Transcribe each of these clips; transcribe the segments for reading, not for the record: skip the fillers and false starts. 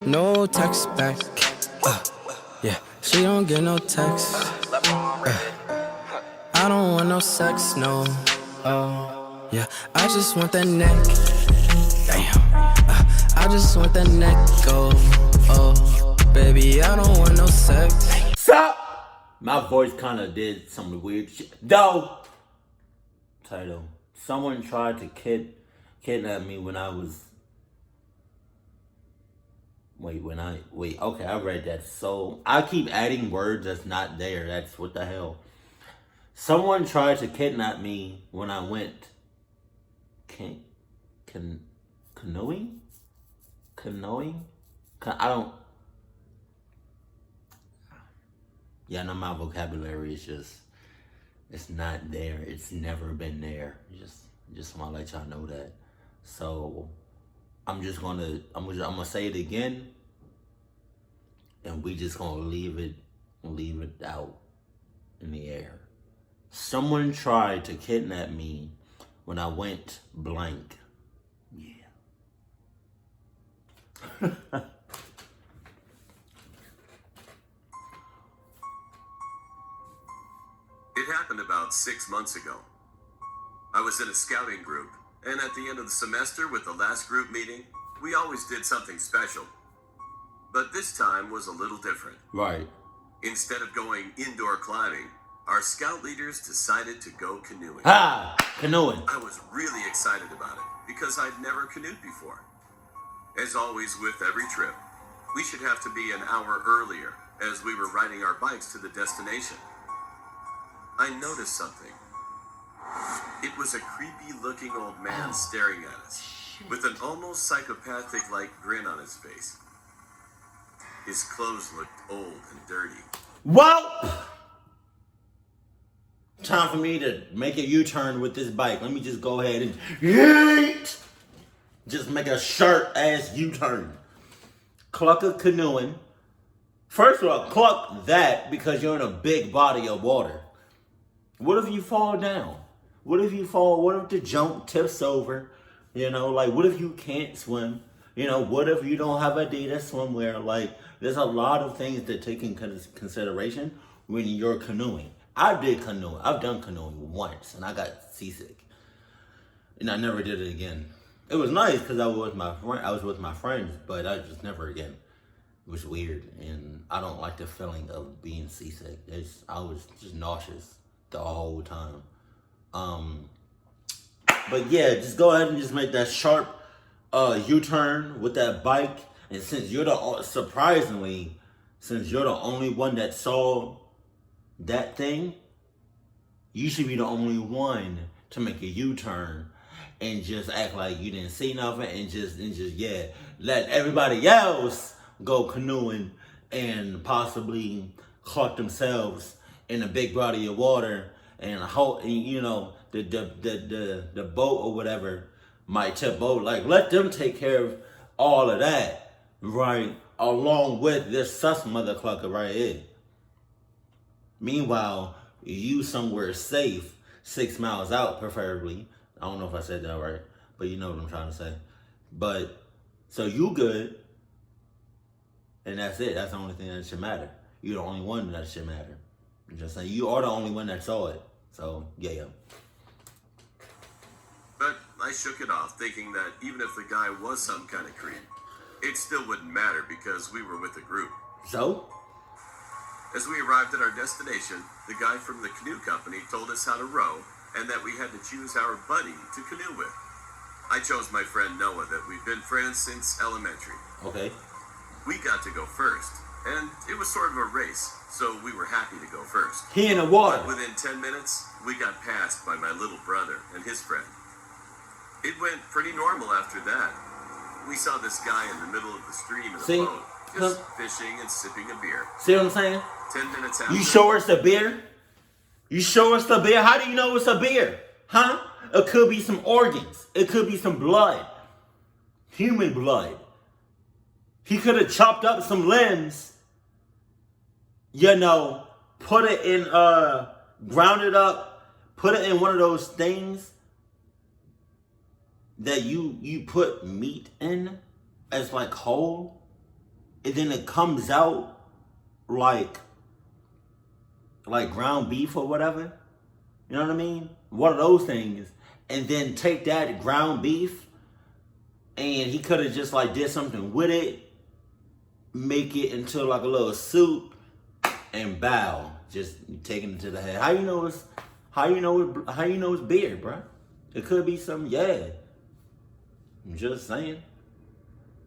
No text back. Yeah, she don't get no text. I don't want no sex, no. Oh, yeah, I just want that neck. Damn. I just want that neck. Oh, baby, I don't want no sex. Sup? My voice kind of did some weird shit. Though. Tidal. Someone tried to kidnap me when I was. Okay, I read that. So I keep adding words that's not there. That's what the hell. Someone tried to kidnap me when I went canoeing? Yeah, no, my vocabulary is it's not there. It's never been there. Just want to let y'all know that. So I'm gonna say it again, and we just gonna leave it out in the air. Someone tried to kidnap me when I went blank. Yeah. It happened about 6 months ago. I was in a scouting group, and at the end of the semester with the last group meeting, we always did something special. But this time was a little different. Right. Instead of going indoor climbing, our scout leaders decided to go canoeing. Canoeing. I was really excited about it because I'd never canoed before. As always with every trip, we should have to be an hour earlier as we were riding our bikes to the destination. I noticed something. It was a creepy-looking old man staring at us, with an almost psychopathic-like grin on his face. His clothes looked old and dirty. Well, time for me to make a U-turn with this bike. Let me just go ahead and yeet! Just make a sharp-ass U-turn. Cluck a canoeing. First of all, cluck that because you're in a big body of water. What if you fall down? What if the jump tips over? What if you can't swim? What if you don't have Adidas swimwear? There's a lot of things to take in consideration when you're canoeing. I did canoeing. I've done canoeing once, and I got seasick. And I never did it again. It was nice because I was with my friends, but I just never again. It was weird, and I don't like the feeling of being seasick. I was just nauseous the whole time. But yeah, just go ahead and just make that sharp U-turn with that bike. And since you're the only one that saw that thing, you should be the only one to make a U-turn and just act like you didn't see nothing and just let everybody else go canoeing and possibly caught themselves in a big body of water and the boat or whatever might tip over. Let them take care of all of that, right? Along with this sus mother clucker right here. Meanwhile, you somewhere safe, 6 miles out, preferably. I don't know if I said that right, but you know what I'm trying to say. But so you good, and that's it. That's the only thing that should matter. You're the only one that should matter. I'm just saying, you are the only one that saw it. So, yeah. But I shook it off, thinking that even if the guy was some kind of creep, it still wouldn't matter because we were with a group. So? As we arrived at our destination, the guy from the canoe company told us how to row and that we had to choose our buddy to canoe with. I chose my friend Noah that we've been friends since elementary. Okay. We got to go first, and it was sort of a race, so we were happy to go first. He in the water. But within 10 minutes, we got passed by my little brother and his friend. It went pretty normal after that. We saw this guy in the middle of the stream in a boat, just fishing and sipping a beer. See what I'm saying? 10 minutes after. You show us the beer? You show us the beer? How do you know it's a beer? Huh? It could be some organs. It could be some blood. Human blood. He could have chopped up some limbs. Put it in, ground it up. Put it in one of those things that you put meat in as whole. and then it comes out like ground beef or whatever. You know what I mean? One of those things. And then take that ground beef, and he could have just like did something with it, make it into like a little soup, and bow, just taking it to the head. How you know it's beer, bro? It could be some, yeah. I'm just saying.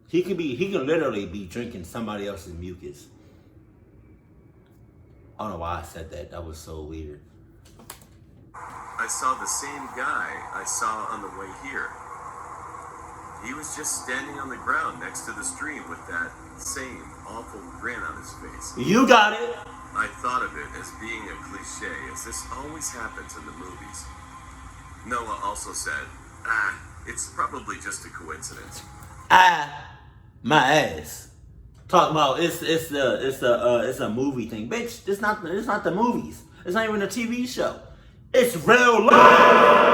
He can literally be drinking somebody else's mucus. I don't know why I said that. That was so weird. I saw the same guy I saw on the way here. He was just standing on the ground next to the stream with that same awful grin on his face. You got it. I thought of it as being a cliche, as this always happens in the movies. Noah also said, it's probably just a coincidence. My ass. Talking about it's a movie thing, bitch. It's not the movies. It's not even a TV show. It's real life.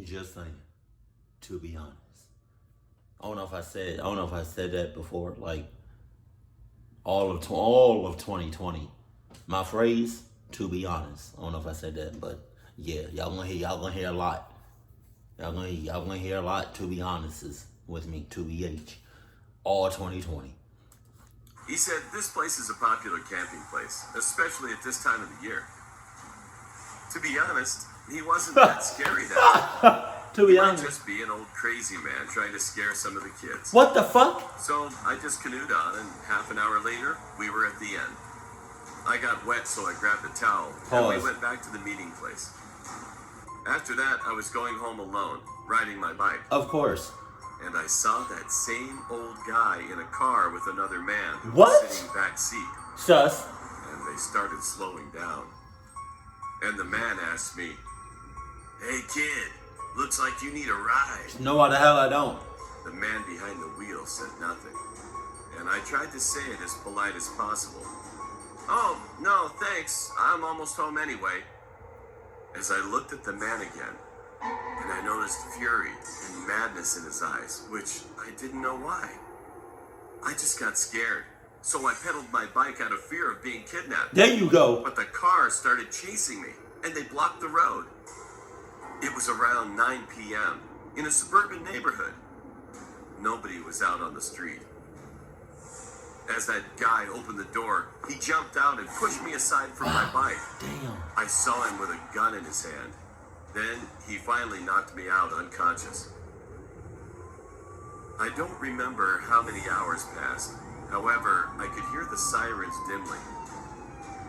Just saying. To be honest, I don't know if I said that before. Like all of 2020, my phrase. To be honest, I don't know if I said that, but yeah, y'all gonna hear a lot. Y'all gonna hear a lot. To be honest, is with me. To BH, all 2020. He said this place is a popular camping place, especially at this time of the year. To be honest, he wasn't that scary that time. To be He might honest, just be an old crazy man trying to scare some of the kids. what the fuck? So I just canoed on, and half an hour later, we were at the end. I got wet, so I grabbed a towel, and we Pause. went back to the meeting place. After that, I was going home alone, riding my bike, Of course. and I saw that same old guy in a car with another man who What? was sitting back seat, Sus. and they started slowing down. And the man asked me, "Hey kid, looks like you need a ride." No, why the hell I don't. The man behind the wheel said nothing, and I tried to say it as polite as possible. "Oh, no, thanks. I'm almost home anyway." As I looked at the man again, and I noticed fury and madness in his eyes, which I didn't know why. I just got scared, so I pedaled my bike out of fear of being kidnapped. There you go. But the car started chasing me, and they blocked the road. It was around 9 p.m. in a suburban neighborhood. Nobody was out on the street. As that guy opened the door, he jumped out and pushed me aside from my bike. Damn. I saw him with a gun in his hand. Then he finally knocked me out unconscious. I don't remember how many hours passed. However, I could hear the sirens dimly.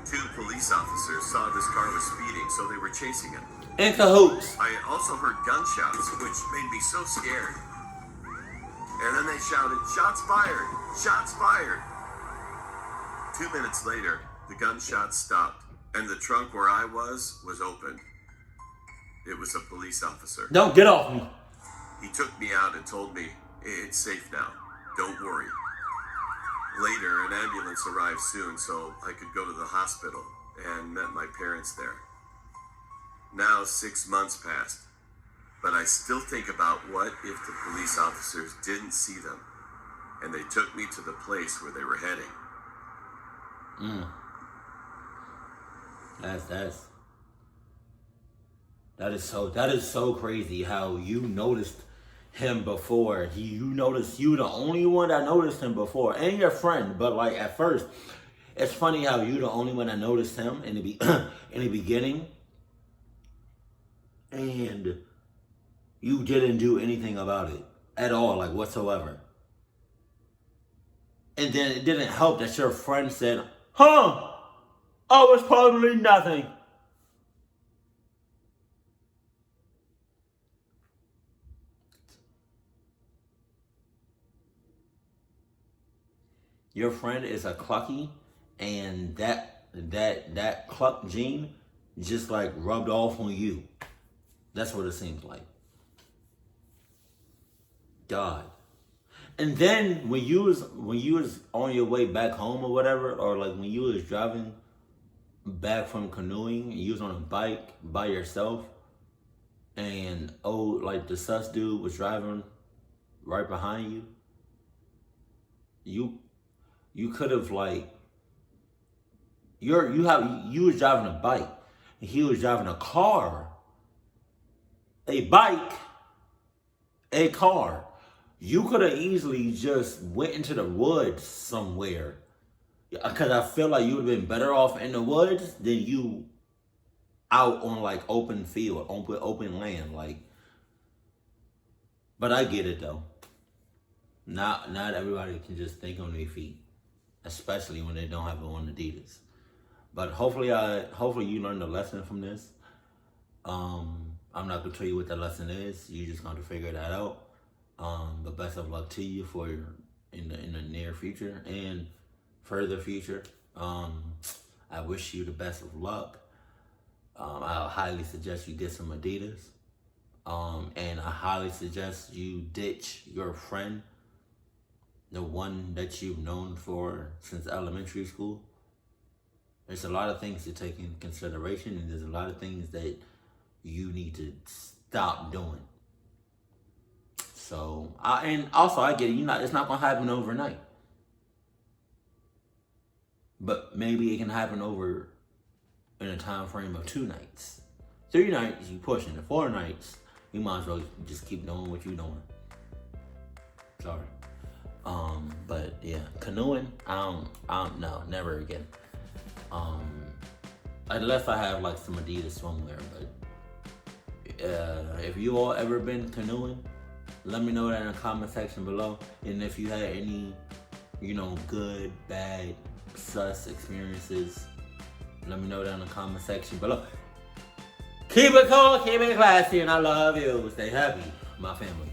2 police officers saw this car was speeding, so they were chasing it. In cahoots. I also heard gunshots, which made me so scared. And then they shouted, "Shots fired! Shots fired!" 2 minutes later, the gunshots stopped, and the trunk where I was open. It was a police officer. Don't get off me. He took me out and told me, "It's safe now. Don't worry." Later, an ambulance arrived soon, so I could go to the hospital and met my parents there. Now 6 months passed, but I still think about what if the police officers didn't see them and they took me to the place where they were heading. That is so crazy how you noticed him before. You the only one that noticed him before, and your friend. But like at first, it's funny how you the only one that noticed him in the beginning, and you didn't do anything about it at all, like whatsoever. And then it didn't help that your friend said, "Huh? Oh, it's probably nothing." Your friend is a clucky, and that cluck gene just like rubbed off on you. That's what it seems like. God. And then when you was on your way back home or whatever, or like when you was driving back from canoeing, and you was on a bike by yourself, and like the sus dude was driving right behind you, you could have like you was driving a bike and he was driving a car, a bike, a car. You could have easily just went into the woods somewhere, because I feel like you would have been better off in the woods than you out on like open field, open land, like. But I get it though. Not everybody can just think on their feet, especially when they don't have on Adidas. But hopefully you learned a lesson from this. I'm not gonna tell you what that lesson is. You just gonna figure that out. But best of luck to you for in the near future and further future. I wish you the best of luck. I highly suggest you get some Adidas. And I highly suggest you ditch your friend, the one that you've known for since elementary school. There's a lot of things to take in consideration, and there's a lot of things that you need to stop doing. So, and also I get it. It's not gonna happen overnight, but maybe it can happen over in a time frame of 2 nights, 3 nights. You pushing it, 4 nights. You might as well just keep doing what you're doing. Sorry. But yeah, canoeing, no, never again. Unless I have like some Adidas somewhere, but if you all ever been canoeing, let me know that in the comment section below. And if you had any, good, bad, sus experiences, let me know that in the comment section below. Keep it cool, keep it classy, and I love you. Stay happy, my family.